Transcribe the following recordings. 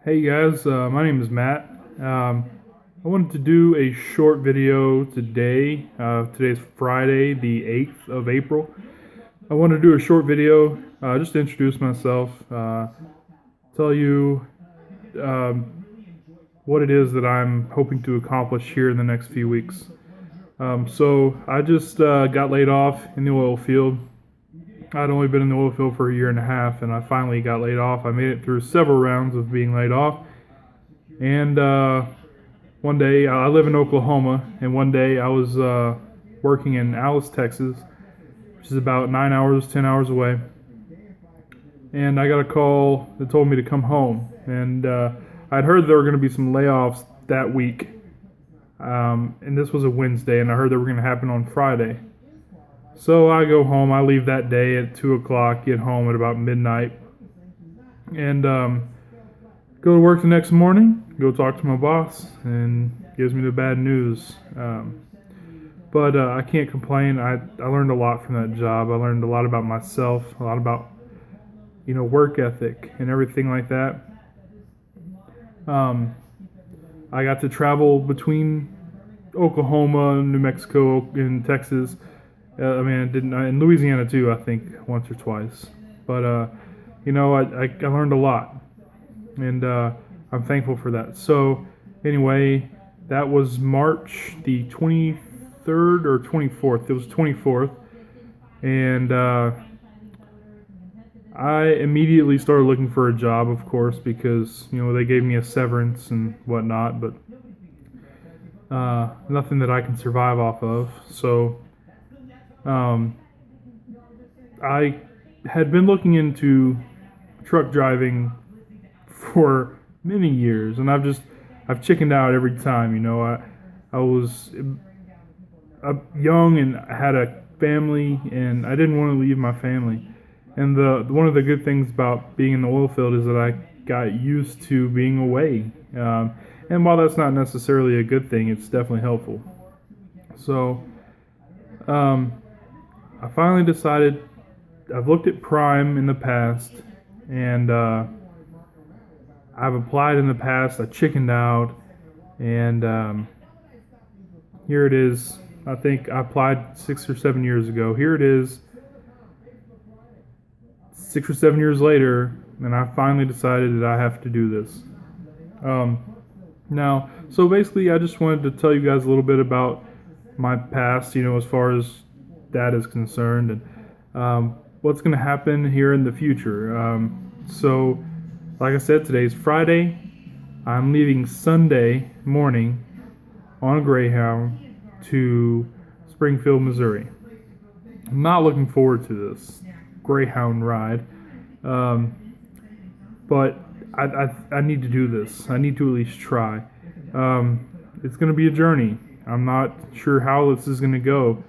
Hey guys, my name is Matt. I wanted to do a short video today. Today's Friday, the 8th of April. I want to do a short video just to introduce myself, tell you um, what it is that I'm hoping to accomplish here in the next few weeks. So, I just got laid off in the oil field. I'd only been in the oil field for a year and a half, and I finally got laid off. I made it through several rounds of being laid off. And one day, I live in Oklahoma, and one day I was working in Alice, Texas, which is about 9 hours, 10 hours away. And I got a call that told me to come home. And I'd heard there were going to be some layoffs that week. And this was a Wednesday, and I heard they were going to happen on Friday. So I go home. I leave that day at 2 o'clock, get home at about midnight, and go to work the next morning, go talk to my boss, and gives me the bad news. But I can't complain. I learned a lot from that job. I learned a lot about myself, a lot about work ethic and everything like that. Um, I got to travel between Oklahoma, New Mexico, and Texas. I mean, I didn't in Louisiana too. I think once or twice. But I learned a lot, and I'm thankful for that. So anyway, that was March the 23rd or 24th. It was 24th, and I immediately started looking for a job, of course, because they gave me a severance and whatnot, but nothing that I can survive off of. So um, I had been looking into truck driving for many years, and I've chickened out every time. I was young and I had a family, and I didn't want to leave my family. And the one of the good things about being in the oil field is that I got used to being away. And while that's not necessarily a good thing, it's definitely helpful. So um, I finally decided. I've looked at Prime in the past, and I've applied in the past. I chickened out, and here it is. I think I applied 6 or 7 years ago. Here it is, 6 or 7 years later, and I finally decided that I have to do this. So basically, I just wanted to tell you guys a little bit about my past, as far as that is concerned, and what's going to happen here in the future. So, like I said, today's Friday. I'm leaving Sunday morning on a Greyhound to Springfield, Missouri. I'm not looking forward to this Greyhound ride, um, but I need to do this. I need to at least try. It's going to be a journey. I'm not sure how this is going to go.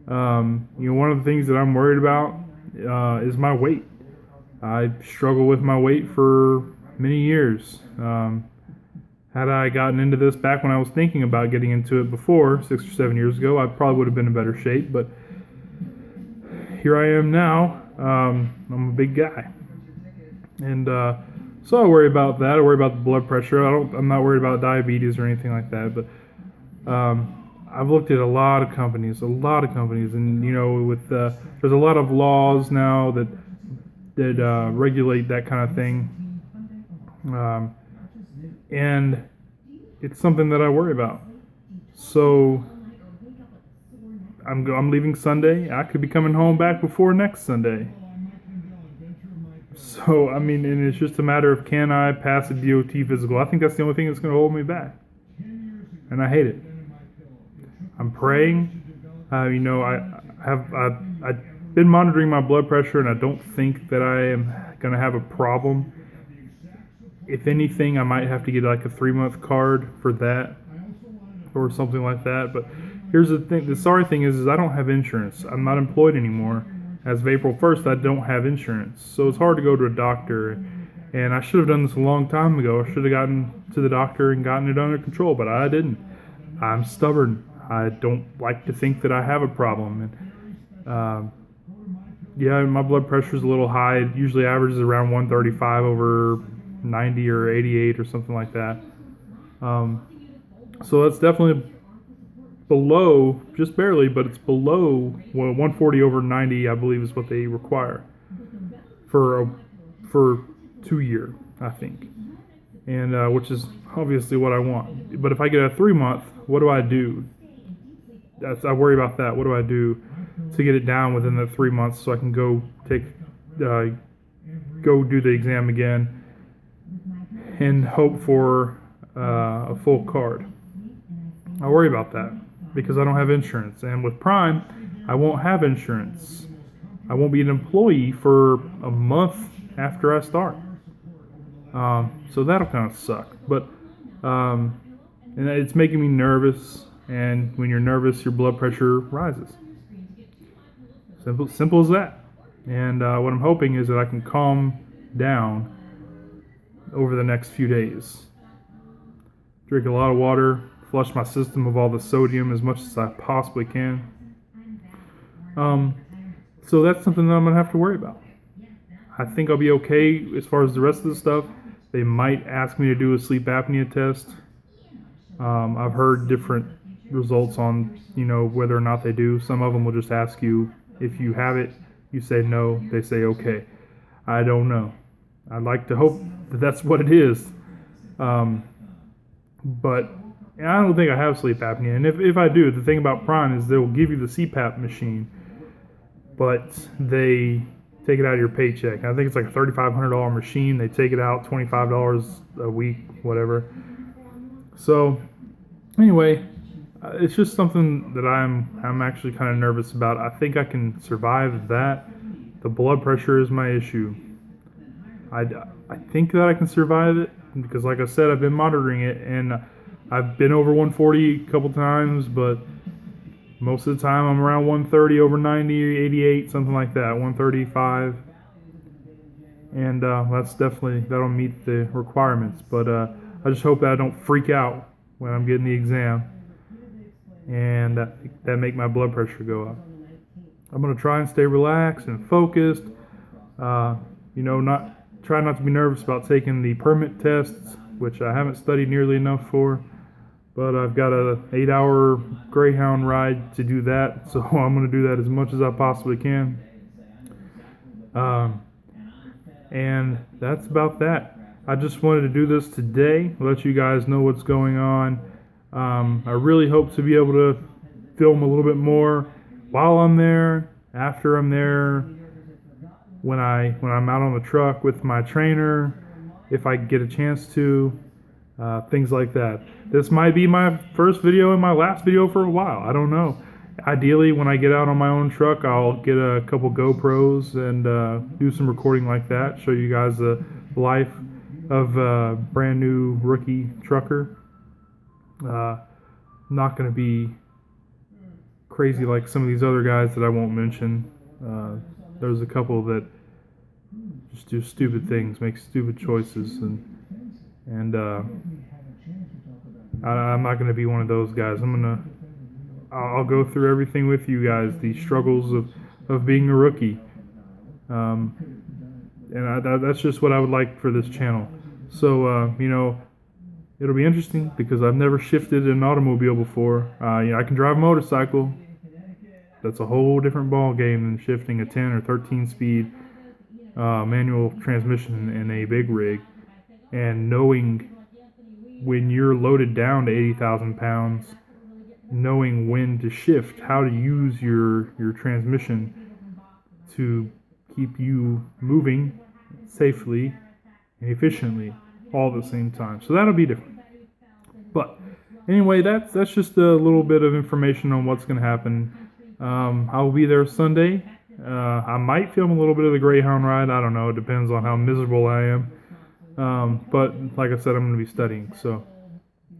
One of the things that I'm worried about is my weight. I struggle with my weight for many years. Had I gotten into this back when I was thinking about getting into it before, 6 or 7 years ago, I probably would have been in better shape. But here I am now. I'm a big guy, and so I worry about that. I worry about the blood pressure. I'm not worried about diabetes or anything like that. But I've looked at a lot of companies, and with there's a lot of laws now that regulate that kind of thing, and it's something that I worry about. So I'm leaving Sunday. I could be coming home back before next Sunday. So I mean, and it's just a matter of, can I pass a DOT physical? I think that's the only thing that's going to hold me back, and I hate it. I'm praying. I've been monitoring my blood pressure, and I don't think that I am going to have a problem. If anything, I might have to get like a 3-month card for that or something like that. But here's the thing. The sorry thing is I don't have insurance. I'm not employed anymore. As of April 1st, I don't have insurance. So it's hard to go to a doctor. And I should have done this a long time ago. I should have gotten to the doctor and gotten it under control, but I didn't. I'm stubborn. I don't like to think that I have a problem. And yeah, my blood pressure is a little high. It usually averages around 135 over 90 or 88 or something like that. So that's definitely below, just barely, but it's below 140 over 90, I believe, is what they require for 2 year, I think, and which is obviously what I want. But if I get a 3 month, what do I do? I worry about that. What do I do to get it down within the 3 months so I can go do the exam again and hope for a full card? I worry about that because I don't have insurance, and with Prime, I won't have insurance. I won't be an employee for a month after I start. So that'll kind of suck. But and it's making me nervous. And when you're nervous, your blood pressure rises. Simple as that. And what I'm hoping is that I can calm down over the next few days. Drink a lot of water, flush my system of all the sodium as much as I possibly can. So that's something that I'm going to have to worry about. I think I'll be okay as far as the rest of the stuff. They might ask me to do a sleep apnea test. I've heard different results on, whether or not they do. Some of them will just ask you if you have it. You say no, they say okay. I don't know. I'd like to hope that that's what it is. But I don't think I have sleep apnea. And if I do, the thing about Prime is they'll give you the CPAP machine, but they take it out of your paycheck. I think it's like a $3,500 machine. They take it out $25 a week, whatever. So anyway, it's just something that I'm actually kind of nervous about. I think I can survive that. The blood pressure is my issue. I think that I can survive it because, like I said, I've been monitoring it, and I've been over 140 a couple times, but most of the time I'm around 130 over 90, 88, something like that, 135. And that'll meet the requirements. But I just hope that I don't freak out when I'm getting the exam and that make my blood pressure go up. I'm going to try and stay relaxed and focused. Try not to be nervous about taking the permit tests, which I haven't studied nearly enough for. But I've got a 8-hour Greyhound ride to do that, so I'm going to do that as much as I possibly can. And that's about that. I just wanted to do this today, let you guys know what's going on. I really hope to be able to film a little bit more while I'm there, after I'm there, when I'm out on the truck with my trainer, if I get a chance to. Things like that. This might be my first video and my last video for a while. I don't know. Ideally, when I get out on my own truck, I'll get a couple GoPros and do some recording like that. Show you guys the life of a brand new rookie trucker. Not going to be crazy like some of these other guys that I won't mention. There's a couple that just do stupid things, make stupid choices, and I'm not going to be one of those guys. I'll go through everything with you guys, the struggles of being a rookie. That's just what I would like for this channel. So, it'll be interesting because I've never shifted an automobile before. I can drive a motorcycle. That's a whole different ball game than shifting a 10 or 13 speed manual transmission in a big rig. And knowing when you're loaded down to 80,000 pounds, knowing when to shift, how to use your transmission to keep you moving safely and efficiently all at the same time. So that'll be different. But anyway, that's just a little bit of information on what's going to happen. I will be there Sunday. I might film a little bit of the Greyhound ride. I don't know. It depends on how miserable I am. But like I said, I'm going to be studying. So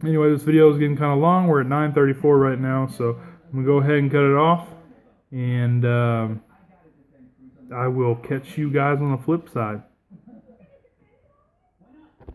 anyway, this video is getting kind of long. We're at 9:34 right now, so I'm going to go ahead and cut it off. And I will catch you guys on the flip side.